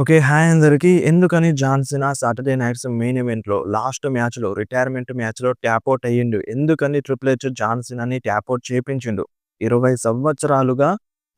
Okay. Hi అందరికి. ఎందుకని John Cena Saturday nights main ఈవెంట్‌లో లాస్ట్ మ్యాచ్‌లో రిటైర్మెంట్ మ్యాచ్‌లో ట్యాప్ ఔట్ అయ్యిండు. ఎందుకని ట్రిపుల్ హెచ్ జాన్ సీనాని ట్యాప్ ఔట్ చేపించిండు. 20 సంవత్సరాలుగా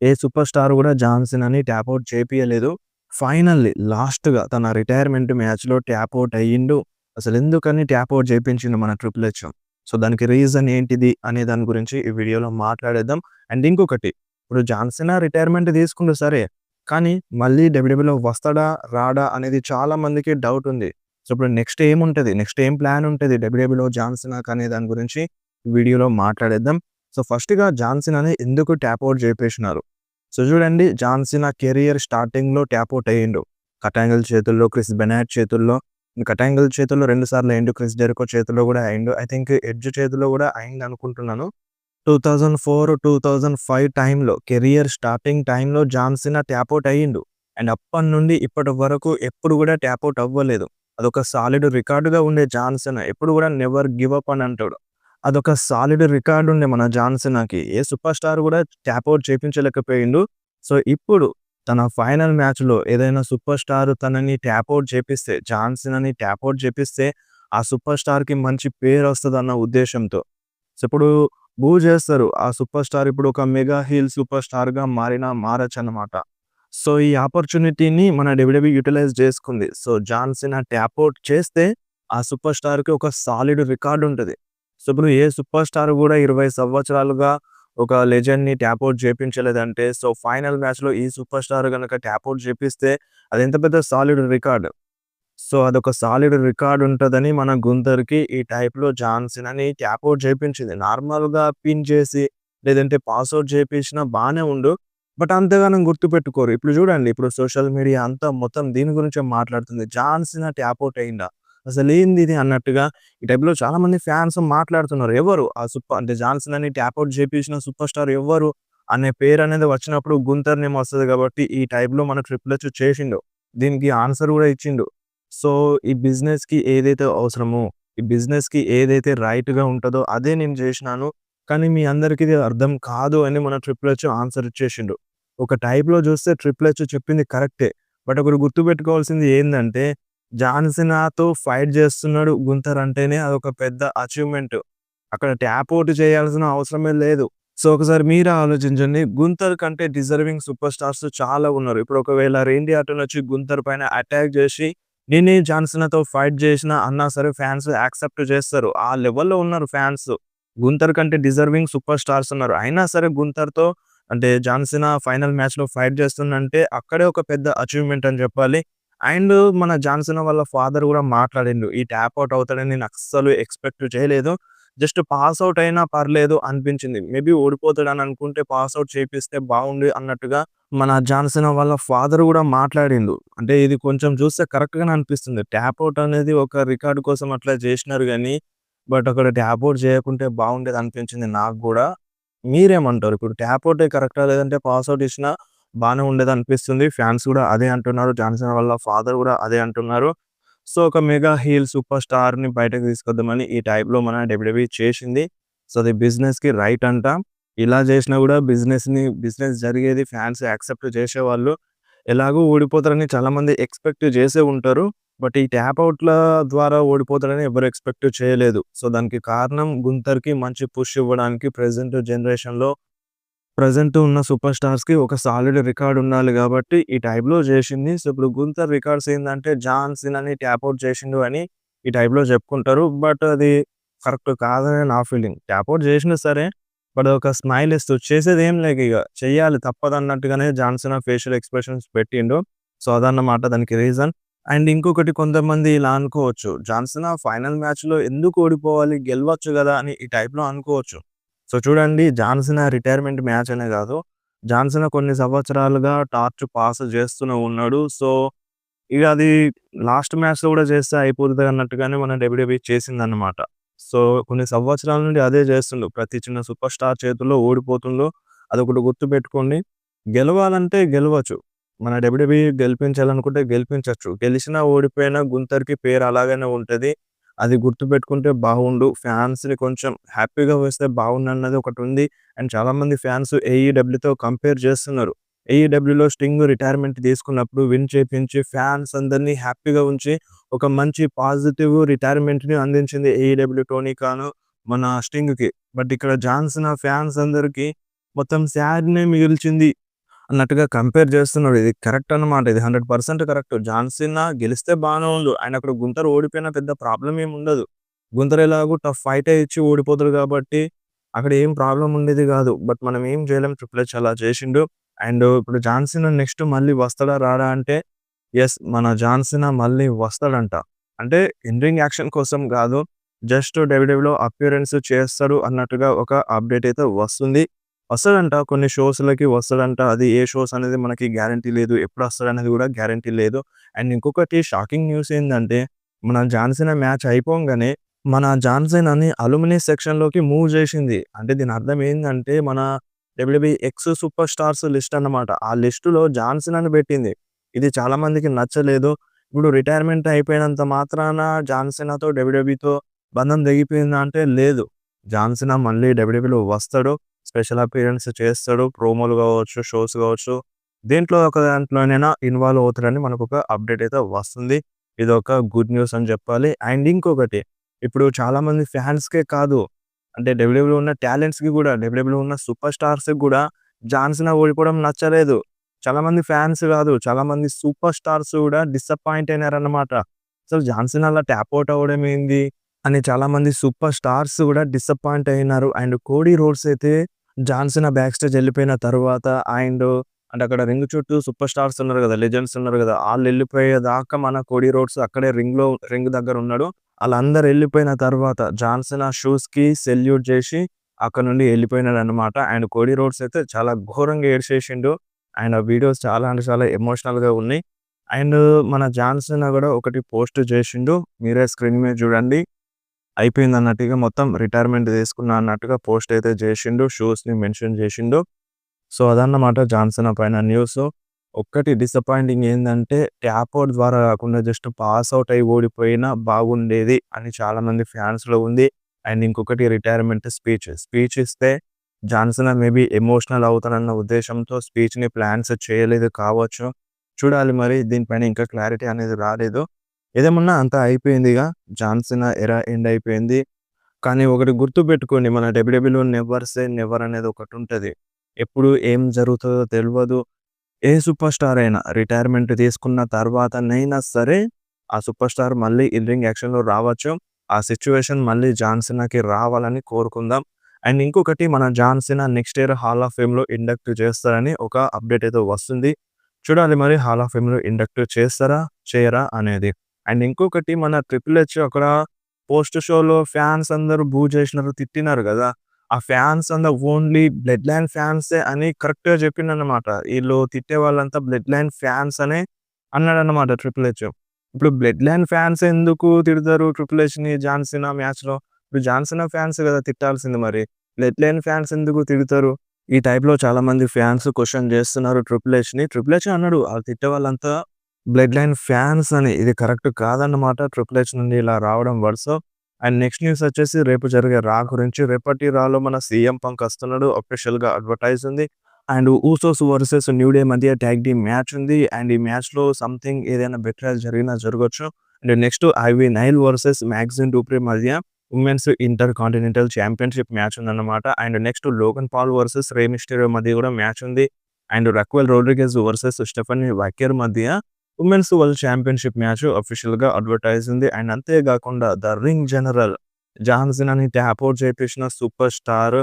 ఏ సూపర్ స్టార్ గూడా జాన్ సీనాని ట్యాప్ ఔట్ చేపియలేదు. ఫైనల్లీ లాస్ట్‌గా తన రిటైర్మెంట్ మ్యాచ్‌లో ట్యాప్ ఔట్ అయ్యిండు. అసలెందుకని ట్యాప్ ఔట్ చేపించిండు మన ట్రిపుల్ హెచ్. సో, దానికి రీజన్ ఏంటిది అనే దాని గురించి ఈ వీడియోలో మాట్లాడేద్దాం. అండ్ ఇంకొకటి, ఇప్పుడు జాన్ సీనా రిటైర్మెంట్ తీసుకుండు సరే, కానీ మళ్ళీ డబ్ల్యూడబ్ల్యూలో వస్తాడా? రాడా? అనేది చాలా మందికి డౌట్ ఉంది. సో, ఇప్పుడు నెక్స్ట్ ఏముంటది? నెక్స్ట్ ఏం ప్లాన్ ఉంటది డబ్ల్యూడబ్ల్యూలో జాన్ సీనాకి అనే దాని గురించి ఈ వీడియోలో మాట్లాడేద్దాం. సో, ఫస్ట్‌గా జాన్ సీనాని ఎందుకు ట్యాప్ ఔట్ చేపేసినారు? సో, చూడండి, జాన్ సీనా కెరియర్ స్టార్టింగ్‌లో ట్యాప్ ఔట్ అయ్యిండు. కట్ యాంగిల్ చేతుల్లో, క్రిస్ బెనాట్ చేతుల్లో, కట్ యాంగిల్ చేతుల్లో 2 సార్లు అయిండు. క్రిస్ జెరికో చేతుల్లో గూడా అయిండు. ఐ థింక్ ఎడ్జ్ చేతిలో గూడా అయిందనుకుంటున్నాను. 2004, 2005 టైంలో కెరియర్ స్టార్టింగ్ టైంలో జాన్ సీనా ట్యాప్ ఔట్ అయ్యిండు. అండ్ అప్పటినుండి ఇప్పటి వరకు ఎప్పుడు గూడా ట్యాప్ ఔట్ అవ్వలేదు. అదొక సాలిడ్ రికార్డ్‌గా ఉండే జాన్ సీనా ఎప్పుడు గూడా నెవర్ గివ్ అప్ అని అంటాడు. అదొక సాలిడ్ రికార్డ్ ఉండే మన జాన్ సీనాకి. ఏ సూపర్ స్టార్ గూడా ట్యాప్ ఔట్ చేపించలేకపోయిండు. సో, ఇప్పుడు తన ఫైనల్ మ్యాచ్‌లో ఏదైనా సూపర్ స్టార్ తనని ట్యాప్ ఔట్ చేపిస్తే, జాన్ సీనాని ట్యాప్ ఔట్ చేపిస్తే ఆ సూపర్ స్టార్‌కి మంచి పేరొస్తదన్న ఉద్దేశ్యంతో. సో, ఇప్పుడు చేస్తారు. ఆ సూపర్ స్టార్ ఇప్పుడు ఒక మెగా హీల్ సూపర్ స్టార్‌గా మారొచ్చన్నమాట. సో, ఈ ఆపర్చునిటీని మన డబ్ల్యూడబ్ల్యూఈ యుటిలైజ్ చేసుకుంది. So, John Cena tap out చేస్తే ఆ సూపర్ స్టార్‌కి ఒక సాలిడ్ రికార్డ్ ఉంటది. సో, ఇప్పుడు ఏ సూపర్ స్టార్ గూడా 20 సంవత్సరాలుగా ఒక లెజెండ్‌ని ట్యాప్ ఔట్ చేపించలేదంటే, సో, ఫైనల్ మ్యాచ్‌లో ఈ సూపర్ స్టార్ గనక ట్యాప్ ఔట్ చేపిస్తే అదెంత పెద్ద సాలిడ్ రికార్డ్. సో, అదొక సాలిడ్ రికార్డ్ ఉంటదని మన 'గుంతర్‌కి' ఈ టైప్‌లో జాన్ సీనాని ట్యాప్ ఔట్ చేపించింది. నార్మల్‌గా పిన్ చేసి లేదంటే పాస్ ఔట్ చేపించినా బానే ఉండు. బట్ అంతగానం గుర్తుపెట్టుకోరు. ఇప్పుడు చూడండి, ఇప్పుడు సోషల్ మీడియా అంతా మొత్తం దీని గురించే మాట్లాడుతుంది. జాన్ సీనా ట్యాప్ ఔట్ అయిండా? అసలేందిది అన్నట్టుగా ఈ టైప్‌లో చాలామంది ఫ్యాన్స్ మాట్లాడుతున్నారు. ఎవరు ఆ అంటే జాన్ సీనాని ట్యాప్ ఔట్ చేపించిన సూపర్ స్టార్ ఎవ్వరు? అనే పేరనేది వచ్చినప్పుడు 'గుంతర్' నేమ్ వస్తది కాబట్టి ఈ టైప్‌లో మన ట్రిపుల్ హెచ్ చేసిండు. దీనికి ఆన్సర్ గూడా ఇచ్చిండు. సో, ఈ బిజినెస్‌కి ఏదైతే అవసరమో, ఈ బిజినెస్‌కి ఏదైతే రైట్‌గా ఉంటదో అదే నేను జేషినాను. కానీ మీ అందరికి ఇది అర్థం కాదు అని మన ట్రిపుల్ హెచ్ ఆన్సర్ ఇచ్చేషిండు. ఒక టైప్‌లో జూస్తే ట్రిపుల్ హెచ్ చెప్పింది కరెక్టే. బట్ ఒకటి గుర్తుపెట్టుకోవాల్సింది ఏందంటే, జాన్ సీనాతో ఫైట్ జేస్తున్నాడు గుంతర్ అంటేనే అదొక పెద్ద అచీవ్‌మెంట్. అక్కడ ట్యాప్ ఔట్ చేయాల్సిన అవసరమే లేదు. సో, ఒకసారి మీరే ఆలోచించండి. 'గుంతర్' కంటే డిజర్వింగ్ సూపర్ స్టార్స్ చాలా ఉన్నారు. ఇప్పుడు ఒకవేళ 'రేండీ ఆర్టన్' వచ్చి 'గుంతర్' పైన అటాక్ జేసి, నేనే జాన్ సీనాతో ఫైట్ జేసినా అన్నా సరే ఫ్యాన్స్ యాక్సెప్ట్ చేస్తారు. ఆ లెవెల్‌లో ఉన్నారు ఫ్యాన్స్. 'గుంతర్' కంటే డిజర్వింగ్ సూపర్ స్టార్స్ ఉన్నారు. అయినా సరే 'గుంతర్‌తో' అంటే జాన్ సీనా ఫైనల్ మ్యాచ్‌లో ఫైట్ చేస్తుండంటే అక్కడే ఒక పెద్ద అచీవ్‌మెంట్ అని చెప్పాలి. అండ్ మన జాన్ సీనా వాళ్ళ ఫాదర్ గూడా మాట్లాడిండు. ఈ ట్యాప్ ఔట్ అవుతాడని నేను అస్సలు ఎక్స్‌పెక్ట్ చేయలేదు. జస్ట్ పాస్ ఔట్ అయినా పర్లేదు అనిపించింది. మేబీ ఓడిపోతాడని అనుకుంటే పాస్ ఔట్ చేపిస్తే బాగుండు అన్నట్టుగా మన జాన్ సీనా వాళ్ళ ఫాదర్ గూడా మాట్లాడిండు. అంటే ఇది కొంచెం చూస్తే కరెక్ట్‌గానే అనిపిస్తుంది. ట్యాప్ ఔట్ అనేది ఒక రికార్డ్ కోసం అట్లా చేసినారు గానీ, బట్ అక్కడ ట్యాప్ ఔట్ చేయకుంటే బాగుండేది అనిపించింది నాకు గూడా. మీరేమంటారు? ఇప్పుడు ట్యాప్ ఔటే కరెక్టా? లేదంటే పాస్ ఔట్ ఇచ్చినా బానే ఉండేదనిపిస్తుంది. ఫ్యాన్స్ గూడా అదే అంటున్నారు. జాన్ సీనా వాళ్ళ ఫాదర్ గూడా అదే అంటున్నారు. సో, ఒక మెగా హీల్ సూపర్ స్టార్‌ని బయటకు తీసుకొద్దామని ఈ టైప్‌లో మన డబ్ల్యూడబ్ల్యూఈ చేసింది. సో, అది బిజినెస్‌కి రైట్ అంట. ఇలా చేసినా గూడా బిజినెస్ జరిగేది, ఫ్యాన్స్ యాక్సెప్ట్ చేసేవాళ్ళు. ఎలాగో ఓడిపోతారని చాలామంది ఎక్స్‌పెక్ట్ చేసే ఉంటారు. బట్ ఈ ట్యాప్ ఔట్‌ల ద్వారా ఓడిపోతారని ఎవరు ఎక్స్‌పెక్ట్ చేయలేదు. సో, దానికి కారణం 'గుంతర్‌కి' మంచి పుష్ ఇవ్వడానికి ప్రెజెంట్ ఉన్న సూపర్ స్టార్స్‌కి ఒక సాలిడ్ రికార్డ్ ఉండాలి గాబట్టి, ఈ టైప్‌లో జేషింది. సో, ఇప్పుడు 'గుంతర్' రికార్డ్స్ ఏందంటే, జాన్ సీనాని ట్యాప్ ఔట్ చేషిండు అని ఈ టైప్‌లో చెప్పుకుంటారు. బట్ అది కరెక్ట్ కాదని నా ఫీలింగ్. ట్యాప్ ఔట్ జేషినా సరే, బట్ ఒక స్మైల్ ఇస్తూ చేసేదేం లేకిగ. చెయ్యాలి తప్పదన్నట్టుగానే జాన్ సీనా ఫేషియల్ ఎక్స్‌ప్రెషన్స్ పెట్టిండు. సో, అదన్నమాట దానికి రీజన్. అండ్ ఇంకొకటి, కొంతమంది ఇలా అనుకోవచ్చు, జాన్ సీనా ఫైనల్ మ్యాచ్‌లో ఎందుకు ఓడిపోవాలి? గెలవచ్చు గదా! అని ఈ టైప్‌లో అనుకోవచ్చు. సో, చూడండి, జాన్ సీనా రిటైర్మెంట్ మ్యాచ్ అనే గాదు, జాన్ సీనా కొన్ని సంవత్సరాలుగా టార్చ్ పాస్ జేస్తూనే ఉన్నాడు. సో, ఇగ అది లాస్ట్ మ్యాచ్‌లో గూడా చేస్తే అయిపోతది అన్నట్టుగానే మన డబ్ల్యూడబ్ల్యూఈ చేసిందన్నమాట. సో, కొన్ని సంవత్సరాల నుండి అదే జేస్తుండు. ప్రతి చిన్న సూపర్ స్టార్ చేతుల్లో ఓడిపోతుండు. అదొకటి గుర్తుపెట్టుకోండి. గెలవాలంటే గెలవచ్చు. మన డబ్ల్యూడబ్ల్యూఈ గెలిపించాలనుకుంటే గెలిపించొచ్చు. గెలిచినా, ఓడిపోయినా గుంతర్‌కి పేరు అలాగనే ఉంటది. అది గుర్తుపెట్టుకుంటే బాగుండు. ఫ్యాన్స్‌ని కొంచెం హ్యాపీగా వస్తే బాగుండన్నది ఒకటుంది. అండ్ చాలామంది ఫ్యాన్స్ ఏఈడబ్ల్యూతో కంపేర్ చేస్తున్నారు. ఏఈడబ్ల్యూలో స్టింగ్ రిటైర్మెంట్ తీసుకున్నప్పుడు విన్ చేపించి ఫ్యాన్స్ అందరిని హ్యాపీగా ఉంచి ఒక మంచి పాజిటివ్ రిటైర్మెంట్‌ని అందించింది ఏఈడబ్ల్యూ టోనీ ఖాన్ మన స్టింగ్‌కి. బట్ ఇక్కడ జాన్ సీనా ఫ్యాన్స్ అందరికి మొత్తం సాడ్‌నే మిగిల్చింది అన్నట్టుగా కంపేర్ చేస్తున్నాడు. ఇది కరెక్ట్ అన్నమాట. ఇది 100% కరెక్ట్. జాన్ సీనా గెలిస్తే బానే ఉండు. ఆయన అక్కడ గుంటర్ ఓడిపోయినా పెద్ద ప్రాబ్లమ్ ఏమి ఉండదు. గుంటర్ ఎలాగో టఫ్ ఫైటే ఇచ్చి ఓడిపోతాడు కాబట్టి అక్కడ ఏం ప్రాబ్లమ్ ఉండేది కాదు. బట్ మనం ఏం చేయలేం. ట్రిపుల్ హెచ్ అలా చేసిండు. అండ్ ఇప్పుడు జాన్ సీనా నెక్స్ట్ మళ్ళీ వస్తాడా రాడా అంటే యెస్. మన జాన్ సీనా మళ్ళీ వస్తాడంట. అంటే ఇన్ రింగ్ యాక్షన్ కోసం కాదు. జస్ట్ డబ్ల్యూడబ్ల్యూఈలో అపియరెన్స్ చేస్తాడు అన్నట్టుగా ఒక అప్డేట్ అయితే వస్తుంది. వస్తాడంట. కొన్ని షోస్‌లకి వస్తాడంట. అది ఏ షోస్ అనేది మనకి గ్యారంటీ లేదు. ఎప్పుడొస్తాడనేది కూడా గ్యారంటీ లేదు. అండ్ ఇంకొకటి షాకింగ్ న్యూస్ ఏందంటే, మన జాన్ సీనా మ్యాచ్ అయిపోంగానే మన జాన్ సీనాని అలుమినీ సెక్షన్‌లోకి మూవ్ జేసింది. అంటే దీని అర్థం ఏందంటే, మన WWE X super stars list అన్నమాట. ఆ లిస్ట్‌లో జాన్ సీనాని పెట్టింది. ఇది చాలా మందికి నచ్చలేదు. ఇప్పుడు రిటైర్మెంట్ అయిపోయినంత మాత్రాన జాన్ సీనాతో డబ్ల్యూడబ్ల్యూఈతో బంధం తెగిపోయిందా అంటే లేదు. జాన్ సీనా మళ్ళీ డబ్ల్యూడబ్ల్యూఈలో వస్తాడు. స్పెషల్ అపియరెన్స్ చేస్తాడు. ప్రోమోలు గావచ్చు, షోస్ గావచ్చు, దేంట్లో ఒక దాంట్లోనైనా ఇన్వాల్వ్ అవుతాడని మనకొక అప్డేట్ అయితే వస్తుంది. ఇదొక గుడ్ న్యూస్ అని చెప్పాలి. అండ్ ఇంకొకటి ఇప్పుడు చాలామంది ఫ్యాన్స్‌కే కాదు, అంటే డబ్ల్యూడబ్ల్యూఈలో ఉన్న టాలెంట్స్‌కి గూడా, డబ్ల్యూడబ్ల్యూఈలో ఉన్న సూపర్ స్టార్స్‌కి గూడా జాన్ సీనా ఓడిపోవడం నచ్చలేదు. చాలామంది ఫ్యాన్స్ గాదు, చాలామంది సూపర్ స్టార్స్ గూడా డిసప్పాయింట్ అయినారన్నమాట. అసలు జాన్ సీనా అలా టాప్ ఔట్ అవ్వడం ఏంది అని చాలామంది సూపర్ స్టార్స్ గూడా డిసప్పాయింట్ అయినారు. అండ్ కోడీ రోడ్స్ అయితే జాన్ సీనా బ్యాక్ స్టేజ్ ఎళ్ళిపోయిన తర్వాత అంటే అక్కడ రింగ్ చుట్టూ సూపర్ స్టార్స్ ఉన్నారు గదా! లెజెండ్స్ ఉన్నారు గదా! ఆళ్ళెళ్ళిపోయేదాకా మన కోడీ రోడ్స్ అక్కడే రింగ్ దగ్గర ఉన్నాడు. ఆళ్ళందరూ ఎళ్ళిపోయిన తర్వాత జాన్ సీనా షూస్‌కి సెల్యూట్ జేసి అక్కడి నుండి ఎళ్ళిపోయినాడన్నమాట. అండ్ కోడీ రోడ్స్ అయితే చాలా ఘోరంగా ఏడ్చేసిండు. అండ్ ఆ వీడియోస్ చాలా అంటే చాలా ఎమోషనల్‌గా ఉన్నాయి. అండ్ మన జాన్ సీనా గూడా ఒకటి పోస్ట్ జేసిండు. మీరే స్క్రీన్ మీద జూడండి. అయిపోయిందన్నట్టుగా మొత్తం రిటైర్మెంట్ తీసుకున్నా అన్నట్టుగా పోస్ట్ అయితే జేసిండు. షూస్‌ని మెన్షన్ జేసిండు. సో, అదన్నమాట జాన్ సీనా పైన న్యూసు. ఒక్కటి డిసప్పాయింటింగ్ ఏందంటే, ట్యాప్ ఔట్ ద్వారా కాకుండా జస్ట్ పాస్ ఔట్ అయ్యి ఓడిపోయినా బాగుండేది అని చాలామంది ఫ్యాన్స్‌లో ఉంది. అండ్ ఇంకొకటి రిటైర్మెంట్ స్పీచ్. స్పీచ్ ఇస్తే జాన్ సీనా మేబీ ఎమోషనల్ అవుతారన్న ఉద్దేశంతో స్పీచ్‌ని ప్లాన్స్ చేయలేదు కావచ్చు. చూడాలి మరి, దీనిపైన ఇంకా క్లారిటీ అనేది రాలేదు. ఏదేమన్నా అంతా అయిపోయిందిగా. జాన్ సీనా ఎరా ఎండ్ అయిపోయింది. కానీ ఒకటి గుర్తుపెట్టుకోండి, మన డబ్ల్యూడబ్ల్యూఈలో నెవర్ సే నెవర్ అనేది ఒకటుంటది. ఎప్పుడు ఏం జరుగుతదో తెలవదు. ఏ సూపర్ స్టార్ అయినా రిటైర్మెంట్ తీసుకున్న తర్వాతనైనా సరే, ఆ సూపర్ స్టార్ మళ్ళీ ఇన్ రింగ్ యాక్షన్‌లో రావచ్చు. ఆ సిట్యుయేషన్ మళ్ళీ జాన్ సీనాకి రావాలని కోరుకుందాం. అండ్ ఇంకొకటి, మన John Cena next year hall of ఫేమ్‌లో ఇండక్ట్ చేస్తారని ఒక అప్డేట్ అయితే వస్తుంది. చూడాలి మరి, హాల్ ఆఫ్ ఫేమ్‌లో ఇండక్ట్ చేస్తారా? చేయరా? అనేది. అండ్ ఇంకొకటి, మన ట్రిపుల్ హెచ్ అక్కడ పోస్ట్ షోలో ఫ్యాన్స్ అందరూ బూ చేసినారు, తిట్టినారు గదా! ఆ ఫ్యాన్స్ అందరూ ఓన్లీ బ్లడ్ లైన్ ఫ్యాన్సే అని కరెక్ట్‌గా చెప్పిండన్నమాట. ఈళ్ళు తిట్టే వాళ్ళంతా బ్లడ్ లైన్ ఫ్యాన్స్ అనే అన్నాడన్నమాట ట్రిపుల్ హెచ్. ఇప్పుడు బ్లడ్ లైన్ ఫ్యాన్స్ ఎందుకు తిడతారు ట్రిపుల్ హెచ్‌ని జాన్ సీనా మ్యాచ్‌లో? ఇప్పుడు జాన్ సీనా ఫ్యాన్స్ గదా తిట్టాల్సింది మరి. బ్లడ్ లైన్ ఫ్యాన్స్ ఎందుకు తిడతారు? ఈ టైప్‌లో చాలామంది ఫ్యాన్స్ క్వెషన్ చేస్తున్నారు ట్రిపుల్ హెచ్‌ని. ట్రిపుల్ హెచ్ అన్నాడు, ఆళ్ళు తిట్టే వాళ్ళంతా బ్లడ్ లైన్ ఫ్యాన్స్ అని. ఇది కరెక్ట్ కాదన్నమాట ట్రిపుల్ హెచ్ నుండి ఇలా రావడం వర్డ్స్. అండ్ నెక్స్ట్ న్యూస్ వచ్చేసి రేపు జరిగే రా గురించి. రేపటి రాలో మన సీఎం పంక్ వస్తున్నాడు. అఫీషియల్‌గా అడ్వర్టైజ్ ఉంది. And Usos versus New Day మధ్య ట్యాగ్ టీమ్ మ్యాచ్ ఉంది. అండ్ ఈ మ్యాచ్‌లో సంథింగ్ ఏదైనా బెట్రేయల్ జరిగినా జరగొచ్చు. And next Ivy Nile versus Maxxine Dupri మధ్య women's intercontinental championship match ఉందన్నమాట. And next Logan Paul versus Rey Mysterio మధ్య కూడా మ్యాచ్ ఉంది. And Raquel Rodriguez versus Stephanie Vaquer మధ్య ఉమెన్స్ వరల్డ్ ఛాంపియన్‌షిప్ మ్యాచ్ అఫీషియల్‌గా advertise ఉంది. And అంతే గాకుండా ద రింగ్ జనరల్ జాన్ సీనాని ట్యాప్ ఔట్ చేపించిన సూపర్ స్టార్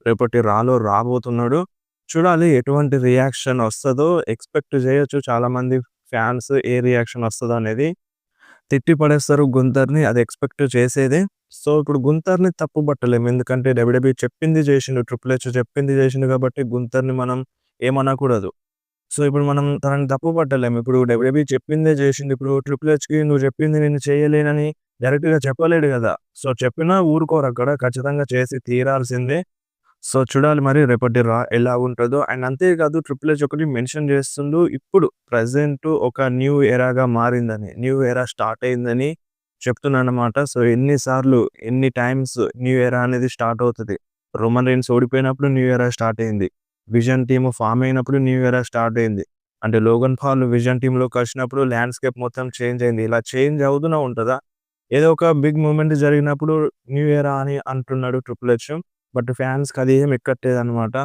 రేపటి రాలో రాబోతున్నాడు. చూడాలి ఎటువంటి రియాక్షన్ వస్తదో. ఎక్స్‌పెక్ట్ చేయొచ్చు చాలామంది ఫ్యాన్స్ ఏ రియాక్షన్ వస్తదో అనేది. తిట్టి పడేస్తారు గుంతర్‌ని, అది ఎక్స్‌పెక్ట్ చేసేదే. సో, ఇప్పుడు గుంతర్‌ని తప్పు పట్టలేము. ఎందుకంటే డబ్ల్యూడబ్ల్యూఈ చెప్పింది చేసిండు. ట్రిపుల్ హెచ్ చెప్పింది చేసిండు కాబట్టి గుంతర్‌ని మనం ఏమనకూడదు. సో, ఇప్పుడు మనం తనని తప్పు పట్టలేము. ఇప్పుడు డబ్ల్యూడబ్ల్యూఈ చెప్పిందే చేసిండు. ఇప్పుడు ట్రిపుల్ హెచ్‌కి నువ్వు చెప్పింది నేను చేయలేనని డైరెక్ట్‌గా చెప్పలేడు గదా! సో, చెప్పినా ఊరుకోరక్కడ. ఖచ్చితంగా చేసి తీరాల్సిందే. సో, చూడాలి మరి రేపటి రా ఎలా ఉంటదో. అండ్ అంతే కాదు, ట్రిపుల్ హెచ్ ఒకటి మెన్షన్ చేస్తుండు. ఇప్పుడు ప్రెజెంట్ ఒక న్యూ ఎరాగా మారిందని, న్యూ ఎరా స్టార్ట్ అయిందని చెప్తున్నాడన్నమాట. సో, ఎన్ని సార్లు, ఎన్ని టైమ్స్ న్యూ ఎరా అనేది స్టార్ట్ అవుతది. రోమన్ రైన్స్ ఓడిపోయినప్పుడు న్యూ ఎరా స్టార్ట్ అయింది. విజన్ టీమ్ ఫార్మ్ అయినప్పుడు న్యూ ఎరా స్టార్ట్ అయింది. అంటే 'లోగన్ పాల్' విజన్ టీమ్‌లోకొచ్చినప్పుడు ల్యాండ్‌స్కేప్ మొత్తం చేంజ్ అయింది. ఇలా చేంజ్ అవుతూనే ఉంటదా? ఏదో ఒక బిగ్ మూవ్‌మెంట్ జరిగినప్పుడు న్యూ ఎరా అని అంటున్నాడు 'ట్రిపుల్ హెచ్'. బట్ ఫ్యాన్స్‌కి అది ఏం ఎక్కట్లేదనమాట.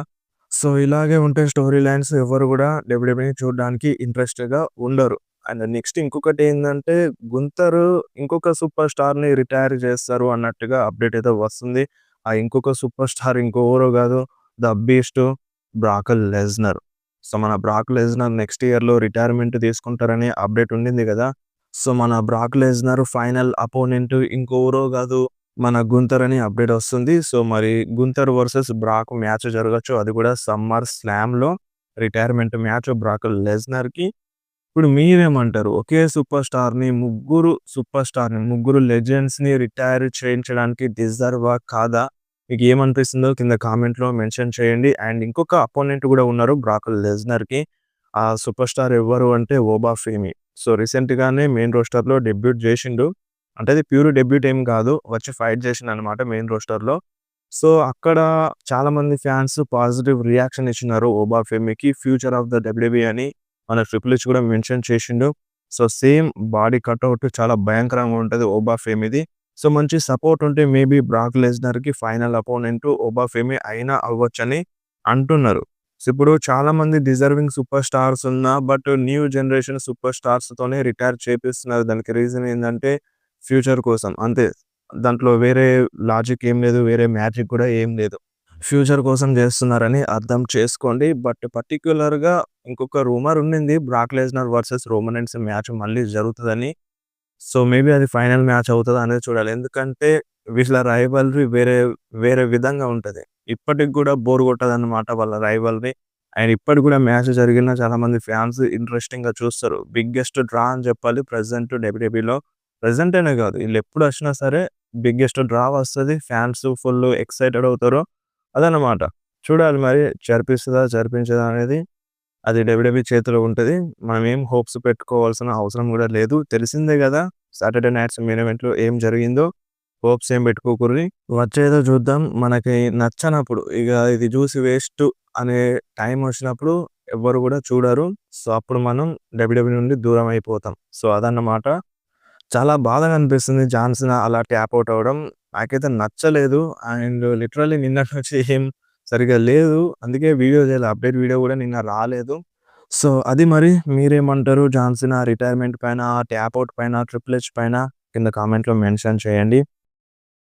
సో, ఇలాగే ఉంటే స్టోరీ లైన్స్ ఎవరు గూడా డబ్ల్యూడబ్ల్యూఈని చూడడానికి ఇంట్రెస్ట్‌గా ఉండరు. అండ్ నెక్స్ట్ ఇంకొకటేందంటే 'గుంతర్' ఇంకొక సూపర్ స్టార్‌ని రిటైర్ చేస్తారు అన్నట్టుగా అప్డేట్ అయితే వస్తుంది. ఆ ఇంకొక సూపర్ స్టార్ ఇంకెవరో గాదు 'the beast' Brock Lesnar. So, మన బ్రాక్ లెస్నర్ నెక్స్ట్ ఇయర్‌లో రిటైర్మెంట్ తీసుకుంటారని అప్డేట్ ఉండింది గదా! సో, మన బ్రాక్ లెస్నర్ ఫైనల్ అపోనెంట్ ఇంకెవరో గాదు మన 'గుంతర్' అని అప్డేట్ వస్తుంది. సో, మరి 'గుంతర్' వర్సెస్ బ్రాక్ మ్యాచ్ జరగొచ్చు. అది కూడా సమ్మర్ స్లామ్‌లో రిటైర్మెంట్ మ్యాచ్ బ్రాక్ లెస్నర్‌కి. ఇప్పుడు మీరేమంటారు? ఒకే ముగ్గురు లెజెండ్స్‌ని రిటైర్ చేయించడానికి డిజర్వా? కాదా? మీకేమనిపిస్తుందో కింద కామెంట్‌లో మెన్షన్ చేయండి. అండ్ ఇంకొక అపోనెంట్ గూడా ఉన్నారు బ్రాక్ లెస్నర్‌కి. ఆ సూపర్ స్టార్ ఎవ్వరు అంటే 'ఓబా ఫేమి'. సో, రీసెంట్‌గానే మెయిన్ రోస్టర్‌లో డెబ్యూట్ జేషిండు. అంటే అది ప్యూర్ డెబ్యూట్ ఏం గాదు. వచ్చి ఫైట్ జేషిండనమాట మెయిన్ రోస్టర్‌లో. సో, అక్కడ చాలామంది ఫ్యాన్స్ పాజిటివ్ రియాక్షన్ ఇచ్చినారు 'ఓబా ఫేమికి'. ఫ్యూచర్ ఆఫ్ ద డబ్ల్యూడబ్ల్యూఈ అని మన 'ట్రిపుల్ హెచ్' కూడా మెన్షన్ చేషిండు. సో, సేమ్ బాడీ కటౌట్ చాలా భయంకరంగా ఉంటది 'ఓబా ఫేమిది'. సో, మంచి సపోర్ట్ ఉంటే మేబీ బ్రాక్ లెస్నర్‌కి ఫైనల్ అపోనెంట్ 'ఓబా ఫేమి' అయినా అవ్వొచ్చని అంటున్నారు. సో, ఇప్పుడు చాలామంది డిజర్వింగ్ సూపర్ స్టార్స్ ఉన్నా బట్ న్యూ జనరేషన్ సూపర్ స్టార్స్‌తోనే రిటైర్ చేపిస్తున్నారు. దానికి రీజన్ ఏందంటే ఫ్యూచర్ కోసం అంతే. దాంట్లో వేరే లాజిక్ ఏం లేదు. వేరే మ్యాజిక్ కూడా ఏం లేదు. ఫ్యూచర్ కోసం జేస్తున్నారని అర్థం చేసుకోండి. బట్ పర్టిక్యులర్‌గా ఇంకొక రూమర్ ఉండింది. Brock Lesnar versus Roman Reigns match మళ్ళీ జరుగుతదని. సో, మేబీ అది ఫైనల్ మ్యాచ్ అవుతదా అనేది చూడాలి. ఎందుకంటే వీళ్ళ రైవల్రీ వేరే, వేరే విధంగా ఉంటది. ఇప్పటికి గూడా బోర్ కొట్టదన్నమాట వాళ్ళ రైవల్రీ. అండ్ ఇప్పటికి గూడా మ్యాచ్ జరిగినా చాలామంది ఫ్యాన్స్ ఇంట్రెస్టింగ్‌గా చూస్తారు. బిగ్గెస్ట్ డ్రా అని చెప్పాలి ప్రెజెంట్ డబ్ల్యూడబ్ల్యూఈలో. ప్రెజెంట్ అనే గాదు ఈళ్ళెప్పుడొచ్చినా సరే బిగ్గెస్ట్ డ్రా వస్తది. ఫ్యాన్స్ ఫుల్ ఎక్సైటెడ్ అవుతారు. అదన్నమాట. చూడాలి మరి జరిపిస్తదా? జరిపించదా? అనేది. అది డబ్ల్యూడబ్ల్యూఈ చేతిలో ఉంటది. మనమేం హోప్స్ పెట్టుకోవాల్సిన అవసరం గూడా లేదు. తెలిసిందే గదా! సాటర్‌డే నైట్స్ మెయిన్ ఈవెంట్‌లో ఏం జరిగిందో. హోప్స్ ఏం పెట్టుకోకుర్రి. వచ్చేదో చూద్దాం. మనకి నచ్చనప్పుడు ఇగ ఇది జూసి వేస్టు అనే టైమొచ్చినప్పుడు ఎవ్వరు గూడా చూడరు. సో, అప్పుడు మనం డబ్ల్యూడబ్ల్యూఈ నుండి దూరం అయిపోతాం. సో, అదన్నమాట. చాలా బాధగా అనిపిస్తుంది జాన్ సీనా అలా ట్యాప్ ఔట్ అవ్వడం. నాకైతే నచ్చలేదు. అండ్ లిటరల్లీ నిన్నటి నుంచి ఏం సరిగ్గా లేదు. అందుకే వీడియో చేయలే. అప్డేట్ వీడియో గూడా నిన్న రాలేదు. సో, అది మరి మీరేమంటారు జాన్ సీనా రిటైర్మెంట్ పైన, ట్యాప్ ఔట్ పైన, ట్రిపుల్ హెచ్ పైన కింద కామెంట్‌లో మెన్షన్ చేయండి.